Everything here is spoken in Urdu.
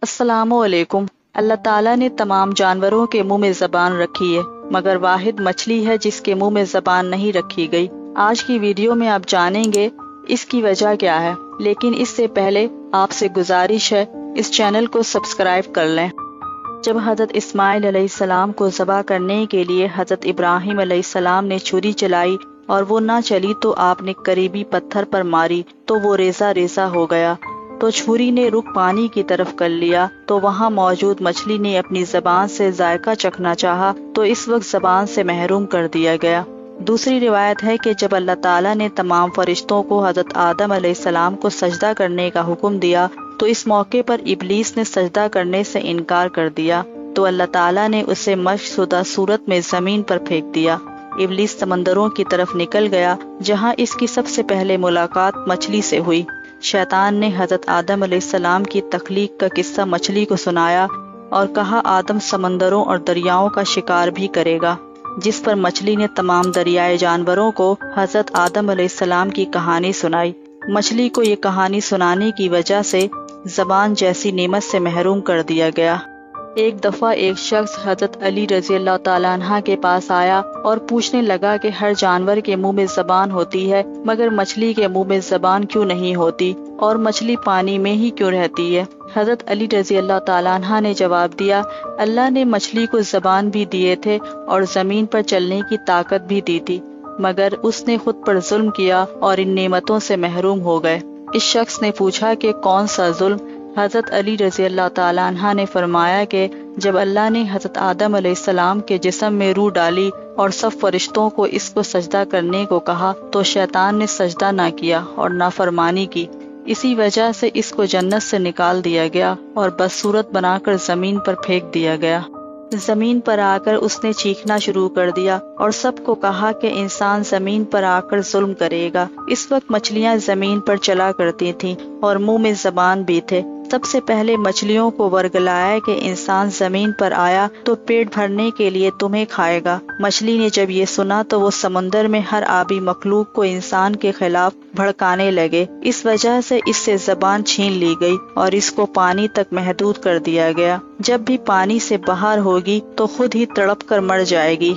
السلام علیکم۔ اللہ تعالیٰ نے تمام جانوروں کے منہ میں زبان رکھی ہے، مگر واحد مچھلی ہے جس کے منہ میں زبان نہیں رکھی گئی۔ آج کی ویڈیو میں آپ جانیں گے اس کی وجہ کیا ہے، لیکن اس سے پہلے آپ سے گزارش ہے اس چینل کو سبسکرائب کر لیں۔ جب حضرت اسماعیل علیہ السلام کو ذبح کرنے کے لیے حضرت ابراہیم علیہ السلام نے چھری چلائی اور وہ نہ چلی تو آپ نے قریبی پتھر پر ماری تو وہ ریزہ ریزہ ہو گیا، تو چھری نے رخ پانی کی طرف کر لیا تو وہاں موجود مچھلی نے اپنی زبان سے ذائقہ چکھنا چاہا تو اس وقت زبان سے محروم کر دیا گیا۔ دوسری روایت ہے کہ جب اللہ تعالیٰ نے تمام فرشتوں کو حضرت آدم علیہ السلام کو سجدہ کرنے کا حکم دیا تو اس موقع پر ابلیس نے سجدہ کرنے سے انکار کر دیا، تو اللہ تعالیٰ نے اسے مشق شدہ صورت میں زمین پر پھینک دیا۔ ابلیس سمندروں کی طرف نکل گیا جہاں اس کی سب سے پہلے ملاقات مچھلی سے ہوئی۔ شیطان نے حضرت آدم علیہ السلام کی تخلیق کا قصہ مچھلی کو سنایا اور کہا آدم سمندروں اور دریاؤں کا شکار بھی کرے گا، جس پر مچھلی نے تمام دریائے جانوروں کو حضرت آدم علیہ السلام کی کہانی سنائی۔ مچھلی کو یہ کہانی سنانے کی وجہ سے زبان جیسی نعمت سے محروم کر دیا گیا۔ ایک دفعہ ایک شخص حضرت علی رضی اللہ تعالیٰ عنہ کے پاس آیا اور پوچھنے لگا کہ ہر جانور کے منہ میں زبان ہوتی ہے مگر مچھلی کے منہ میں زبان کیوں نہیں ہوتی، اور مچھلی پانی میں ہی کیوں رہتی ہے؟ حضرت علی رضی اللہ تعالیٰ عنہ نے جواب دیا، اللہ نے مچھلی کو زبان بھی دیے تھے اور زمین پر چلنے کی طاقت بھی دی تھی، مگر اس نے خود پر ظلم کیا اور ان نعمتوں سے محروم ہو گئے۔ اس شخص نے پوچھا کہ کون سا ظلم؟ حضرت علی رضی اللہ تعالیٰ عنہ نے فرمایا کہ جب اللہ نے حضرت آدم علیہ السلام کے جسم میں روح ڈالی اور سب فرشتوں کو اس کو سجدہ کرنے کو کہا تو شیطان نے سجدہ نہ کیا اور نافرمانی کی، اسی وجہ سے اس کو جنت سے نکال دیا گیا اور بدصورت بنا کر زمین پر پھینک دیا گیا۔ زمین پر آ کر اس نے چیخنا شروع کر دیا اور سب کو کہا کہ انسان زمین پر آ کر ظلم کرے گا۔ اس وقت مچھلیاں زمین پر چلا کرتی تھیں اور منہ میں زبان بھی تھے۔ سب سے پہلے مچھلیوں کو ورگلایا کہ انسان زمین پر آیا تو پیٹ بھرنے کے لیے تمہیں کھائے گا۔ مچھلی نے جب یہ سنا تو وہ سمندر میں ہر آبی مخلوق کو انسان کے خلاف بھڑکانے لگے، اس وجہ سے اس سے زبان چھین لی گئی اور اس کو پانی تک محدود کر دیا گیا۔ جب بھی پانی سے باہر ہوگی تو خود ہی تڑپ کر مر جائے گی۔